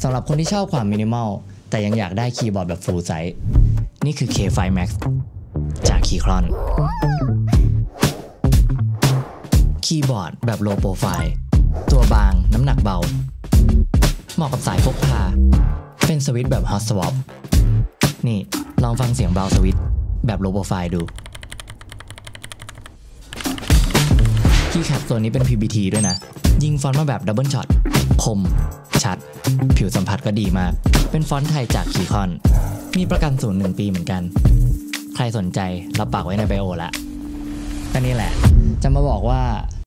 สำหรับคนที่ชอบความมินิมอลแต่ยังอยากได้คีย์บอร์ดแบบ full size นี่คือ K5 Max จาก Keychron คีย์บอร์ดแบบ low profile ตัวบางน้ำหนักเบาเหมาะกับสายพกพาเป็นสวิตช์แบบ hot swap นี่ลองฟังเสียงเบราว์สวิตช์แบบ low profile ดูคีย์แคปตัวนี้เป็น PBT ด้วยนะยิงฟอนต์มาแบบ double shot คมชัดผิวสัมผัสก็ดีมากเป็นฟอนต์ไทยจาก Keychron มีประกันศูนย์1 ปีเหมือนกันใครสนใจรับปากไว้ในไบโอละก็นี่แหละจะมาบอกว่า